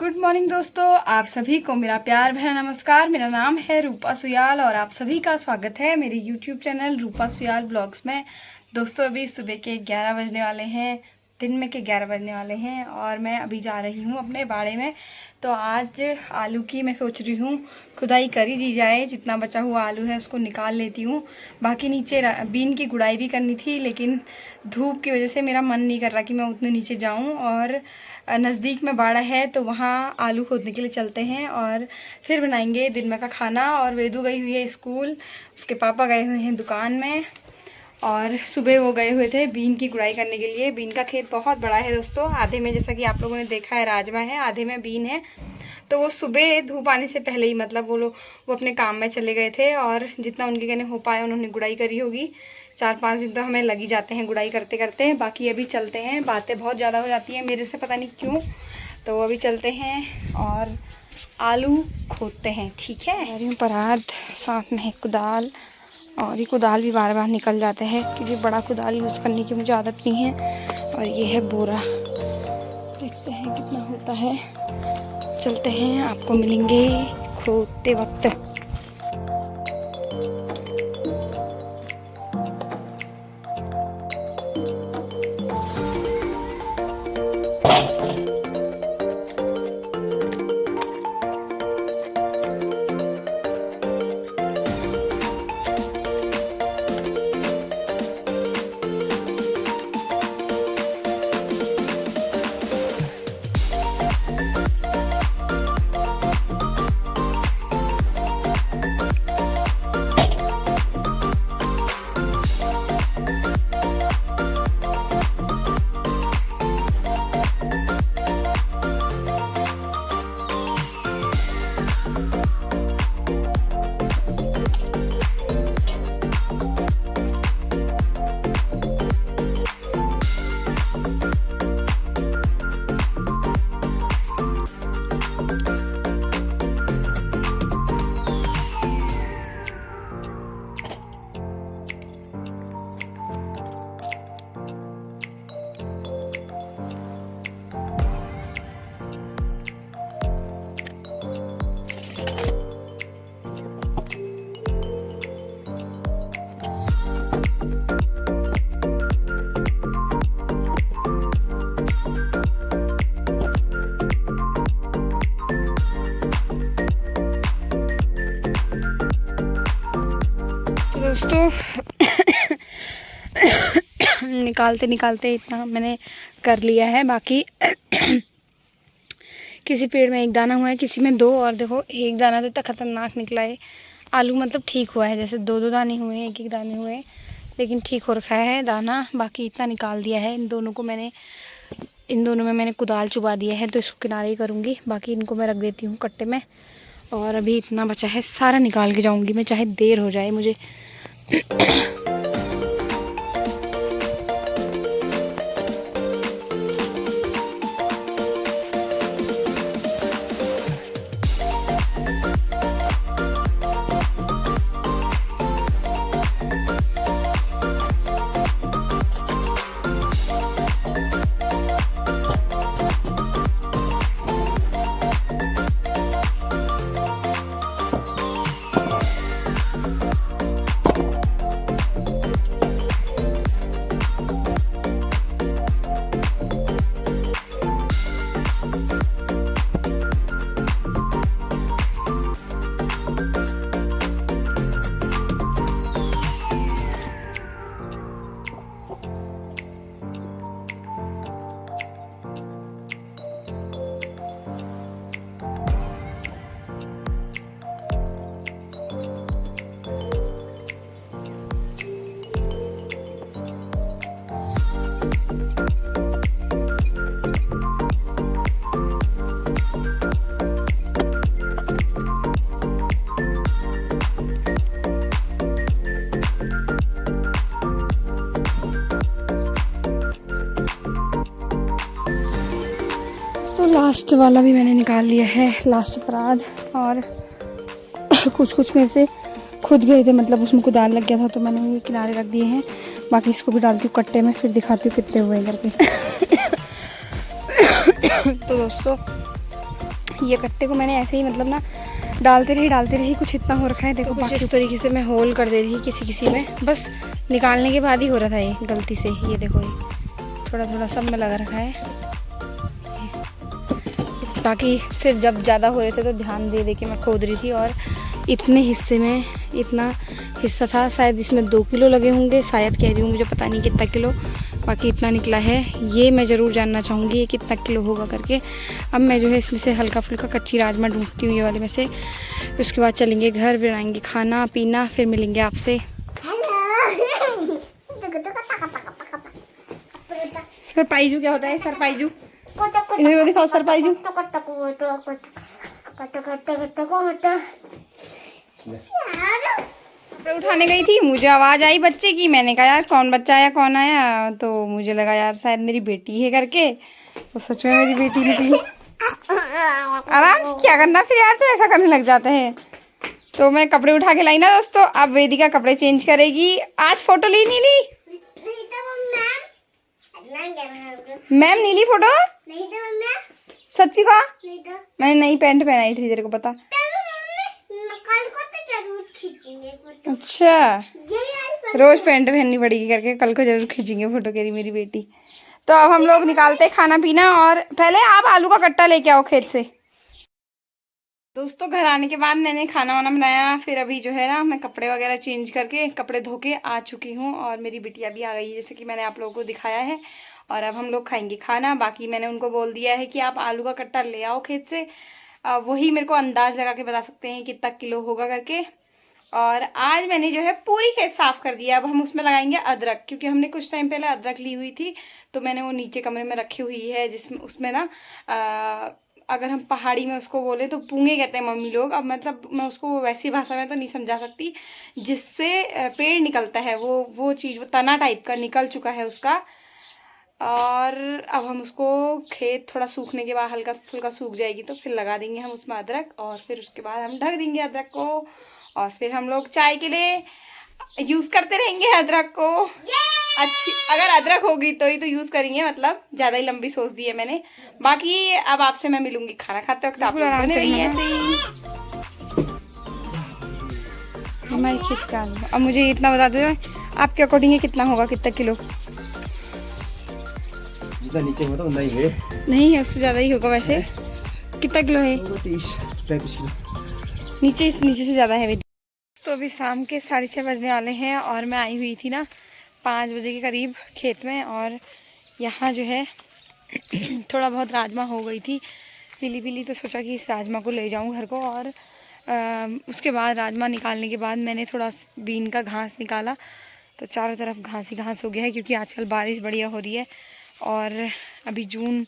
Good morning दोस्तों, आप सभी को मेरा प्यार भरा नमस्कार। मेरा नाम है रूपा सुयाल और आप सभी का स्वागत है मेरे यूट्यूब चैनल रूपा सुयाल ब्लॉग्स में। दोस्तों अभी सुबह के 11 बजने वाले हैं, दिन में के 11 बजने वाले हैं और मैं अभी जा रही हूँ अपने बाड़े में। तो आज आलू की मैं सोच रही हूँ खुदाई कर ही दी जाए, जितना बचा हुआ आलू है उसको निकाल लेती हूँ। बाकी नीचे बीन की गुड़ाई भी करनी थी, लेकिन धूप की वजह से मेरा मन नहीं कर रहा कि मैं उतने नीचे जाऊँ। और नज़दीक में बाड़ा है तो वहाँ आलू खोदने के लिए चलते हैं और फिर बनाएंगे दिन में का खाना। और वेदू गई हुई है स्कूल, उसके पापा गए हुए हैं दुकान में और सुबह वो गए हुए थे बीन की गुड़ाई करने के लिए। बीन का खेत बहुत बड़ा है दोस्तों, आधे में जैसा कि आप लोगों ने देखा है राजमा है, आधे में बीन है। तो वो सुबह धूप आने से पहले ही मतलब वो अपने काम में चले गए थे और जितना उनके कहने हो पाया उन्होंने गुड़ाई करी होगी। 4-5 दिन तो हमें लग ही जाते हैं गुड़ाई करते करते। बाकी अभी चलते हैं, बातें बहुत ज़्यादा हो जाती हैं मेरे से, पता नहीं क्यों। तो अभी चलते हैं और आलू खोदते हैं, ठीक है। और यूँ परात साथ में है कुदाल, और ये कुदाल भी बार बार निकल जाता है क्योंकि बड़ा कुदाल यूज़ करने की मुझे आदत नहीं है। और ये है बोरा, देखते हैं कितना होता है। चलते हैं, आपको मिलेंगे खोदते वक्त। दोस्तों निकालते निकालते इतना मैंने कर लिया है। बाकी किसी पेड़ में एक दाना हुआ है, किसी में 2, और देखो एक दाना तो इतना खतरनाक निकला है। आलू मतलब ठीक हुआ है, जैसे 2-2 दाने हुए हैं, 1-1 दाने हुए हैं, लेकिन ठीक हो रखा है दाना। बाकी इतना निकाल दिया है। इन दोनों में मैंने कुदाल चुबा दिया है, तो इसको किनारे ही करूँगी। बाकी इनको मैं रख देती हूँ कट्टे में। और अभी इतना बचा है, सारा निकाल के जाऊँगी मैं, चाहे देर हो जाए मुझे। तो लास्ट वाला भी मैंने निकाल लिया है, लास्ट परात। और कुछ में से खुद गए थे, मतलब उसमें कुदाल लग गया था, तो मैंने ये किनारे रख दिए हैं। बाकी इसको भी डालती हूँ कट्टे में, फिर दिखाती हूँ कितने हुए हैं करके। तो दोस्तों ये कट्टे को मैंने ऐसे ही मतलब ना डालते रही कुछ इतना हो रखा है। देखो कुछ इस तरीके से मैं होल कर दे रही किसी में, बस निकालने के बाद ही हो रहा था ये गलती से। ये देखो ये थोड़ा सब में लगा रखा है। बाकी फिर जब ज़्यादा हो रहे थे तो ध्यान दे के मैं खोद रही थी, और इतने हिस्से में इतना हिस्सा था, शायद इसमें 2 किलो लगे होंगे, शायद कह रही हूँ, मुझे पता नहीं कितना किलो, बाकी इतना निकला है। ये मैं ज़रूर जानना चाहूँगी ये कितना किलो होगा करके। अब मैं जो है इसमें से हल्का फुल्का कच्ची राजमा ढूंढती हूँ ये वाले में से। उसके बाद चलेंगे घर, बनाएंगे खाना पीना, फिर मिलेंगे आपसे। सरपाइजू क्या होता है? सरपाइजू इधर दिखाओ, सरपाइजू। उठाने गई थी, मुझे आवाज आई बच्चे की, मैंने कहा यार कौन बच्चा आया कौन आया, तो मुझे लगा यार शायद मेरी बेटी है करके, तो सच में मेरी बेटी निकली। आराम से क्या करना फिर यार, तो ऐसा करने लग जाते हैं। तो मैं कपड़े उठा के लाई ना दोस्तों, अब वेदिका कपड़े चेंज करेगी। आज फोटो ली नहीं ली? मैम नहीं ली फोटो? सच्ची का? मैंने नई पैंट पहनाई थी, तेरे को पता? अच्छा, रोज पैंट पहननी पड़ेगी करके, कल को जरूर खींचेंगे फोटो, कह रही मेरी बेटी। तो अब हम लोग निकालते हैं खाना पीना, और पहले आप आलू का कट्टा लेके आओ खेत से। दोस्तों घर आने के बाद मैंने खाना वाना बनाया, फिर अभी जो है ना मैं कपड़े वगैरह चेंज करके कपड़े धो के आ चुकी हूँ, और मेरी बिटिया भी आ गई है जैसे कि मैंने आप लोगों को दिखाया है। और अब हम लोग खाएंगे खाना। बाकी मैंने उनको बोल दिया है कि आप आलू का कट्टा ले आओ खेत से, वही मेरे को अंदाज लगा के बता सकते हैं कितना किलो होगा करके। और आज मैंने जो है पूरी खेत साफ कर दिया। अब हम उसमें लगाएंगे अदरक, क्योंकि हमने कुछ टाइम पहले अदरक ली हुई थी, तो मैंने वो नीचे कमरे में रखी हुई है, जिसमें उसमें ना अगर हम पहाड़ी में उसको बोले तो पूंगे कहते हैं मम्मी लोग। अब मतलब मैं उसको वैसी भाषा में तो नहीं समझा सकती, जिससे पेड़ निकलता है, वो चीज़, वो तना टाइप का निकल चुका है उसका। और अब हम उसको खेत थोड़ा सूखने के बाद, हल्का फुल्का सूख जाएगी तो फिर लगा देंगे हम उसमें अदरक, और फिर उसके बाद हम ढक देंगे अदरक को, और फिर हम लोग चाय के लिए यूज़ करते रहेंगे अदरक को। अच्छी अगर अदरक होगी तो ही तो यूज़ करेंगे, मतलब ज़्यादा ही लंबी सोच दी है मैंने। बाकी अब आपसे मैं मिलूंगी खाना खाते वक्त, आप लोग बने रहिए ऐसे ही। हमारे खेत का अब मुझे इतना बता दो आपके अकॉर्डिंग कितना होगा, कितना किलो? जितना नीचे होता उतना ही है। नहीं है, उससे ज़्यादा ही होगा वैसे। कितना किलो है? 30-35 किलो। नीचे से ज़्यादा है। तो अभी शाम के 6:30 बजने वाले हैं, और मैं आई हुई थी ना 5 बजे के करीब खेत में, और यहाँ जो है थोड़ा बहुत राजमा हो गई थी पीली, तो सोचा कि इस राजमा को ले जाऊँ घर को। और उसके बाद राजमा निकालने के बाद मैंने थोड़ा बीन का घास निकाला, तो चारों तरफ घास ही घास हो गया है, क्योंकि आजकल बारिश बढ़िया हो रही है। और अभी जून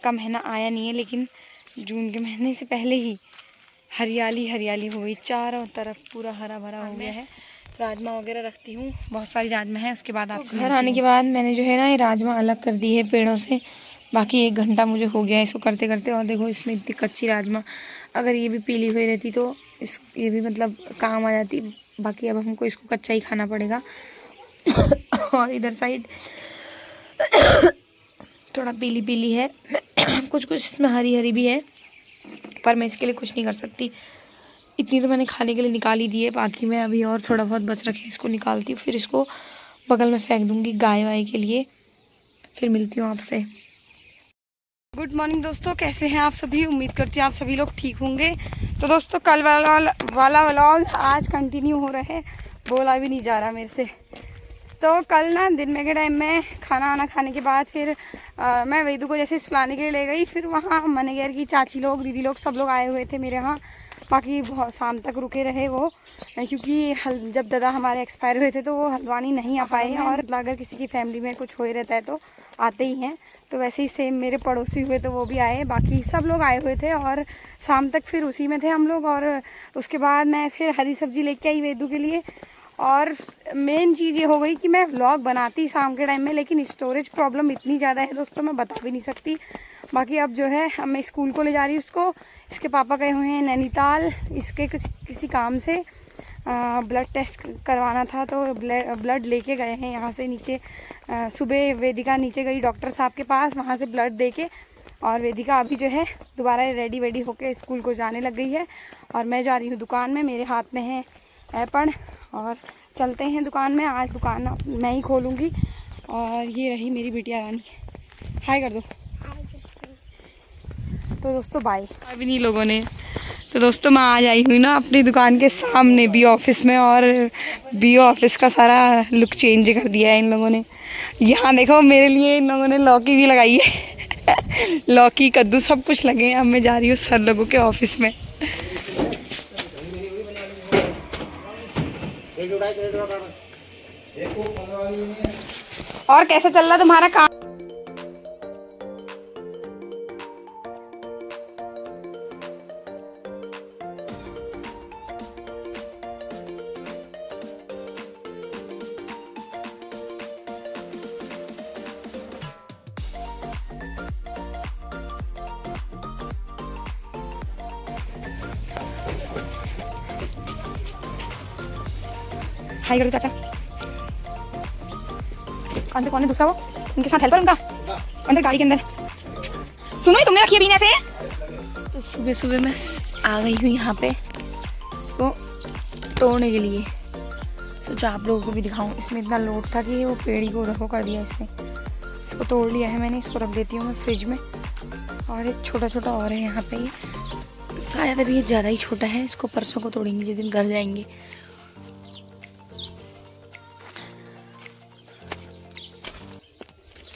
का महीना आया नहीं है, लेकिन जून के महीने से पहले ही हरियाली हो गई, चारों तरफ पूरा हरा भरा हो गया है। राजमा वगैरह रखती हूँ, बहुत सारी राजमा है। उसके बाद आपसे घर आने के बाद मैंने जो है ना ये राजमा अलग कर दी है पेड़ों से। बाकी 1 घंटा मुझे हो गया इसको करते करते, और देखो इसमें इतनी कच्ची राजमा, अगर ये भी पीली हुई रहती तो ये भी मतलब काम आ जाती। बाकी अब हमको इसको कच्चा ही खाना पड़ेगा। और इधर साइड थोड़ा पीली है, कुछ इसमें हरी भी है, पर मैं इसके लिए कुछ नहीं कर सकती। इतनी तो मैंने खाने के लिए निकाल ही दी है, बाकी मैं अभी और थोड़ा बहुत बच रखे इसको निकालती हूँ, फिर इसको बगल में फेंक दूँगी गाय वाय के लिए। फिर मिलती हूँ आपसे। गुड मॉर्निंग दोस्तों, कैसे हैं आप सभी? उम्मीद करती हूँ आप सभी लोग ठीक होंगे। तो दोस्तों कल वाला व्लॉग आज कंटिन्यू हो रहा है, बोला भी नहीं जा रहा मेरे से। तो कल ना दिन में के टाइम में खाना वाना खाने के बाद फिर मैं वेदू को जैसे सुलाने के लिए ले गई। फिर वहाँ मनेगर की चाची लोग, दीदी लोग, सब लोग आए हुए थे मेरे यहाँ। बाकी बहुत शाम तक रुके रहे वो, क्योंकि जब दादा हमारे एक्सपायर हुए थे तो वो हल्द्वानी नहीं आ पाए हैं। और अगर किसी की फैमिली में कुछ हो ही रहता है तो आते ही हैं। तो वैसे ही सेम मेरे पड़ोसी हुए तो वो भी आए, बाकी सब लोग आए हुए थे। और शाम तक फिर उसी में थे हम लोग। और उसके बाद मैं फिर हरी सब्जी लेके आई वेदू के लिए। और मेन चीज़ ये हो गई कि मैं व्लॉग बनाती शाम के टाइम में, लेकिन स्टोरेज प्रॉब्लम इतनी ज़्यादा है दोस्तों, मैं बता भी नहीं सकती। बाकी अब जो है अब मैं स्कूल को ले जा रही हूँ उसको। इसके पापा गए हुए हैं नैनीताल, इसके किसी काम से ब्लड टेस्ट करवाना था, तो ब्लड लेके गए हैं यहाँ से नीचे। सुबह वेदिका नीचे गई डॉक्टर साहब के पास, वहाँ से ब्लड दे के और वेदिका अभी जो है दोबारा रेडी वेडी होके स्कूल को जाने लग गई है और मैं जा रही हूँ दुकान में। मेरे हाथ में है एपन और चलते हैं दुकान में। आज दुकान मैं ही खोलूँगी। और ये रही मेरी बिटिया रानी, हाय कर दो। तो दोस्तों बाय। अभी नहीं लोगों ने, तो दोस्तों मैं आज आई हुई ना अपनी दुकान के सामने बी ऑफिस में, और बी ऑफिस का सारा लुक चेंज कर दिया है इन लोगों ने। यहाँ देखो मेरे लिए इन लोगों ने लौकी भी लगाई है लौकी कद्दू सब कुछ लगे हैं। अब मैं जा रही हूँ सर लोगों के ऑफिस में। और कैसा चल रहा तुम्हारा काम? हाय करो चाचा। अंदर कौन है दूसरा? वो उनके साथ हेल्पर उनका अंदर गाड़ी के अंदर। सुनो ही तुमने रखी है बीन ऐसे। तो सुबह सुबह मैं आ गई हूँ यहाँ पे इसको तोड़ने के लिए। सोचा आप लोगों को भी दिखाऊं। इसमें इतना लोड था कि वो पेड़ को रखो कर दिया इसने। इसको तोड़ लिया है मैंने। इसको रख देती हूँ मैं फ्रिज में। और एक छोटा छोटा और है यहाँ पे, ये शायद अभी ये ज़्यादा ही छोटा है। इसको परसों को तोड़ेंगे जिस दिन घर जाएंगे।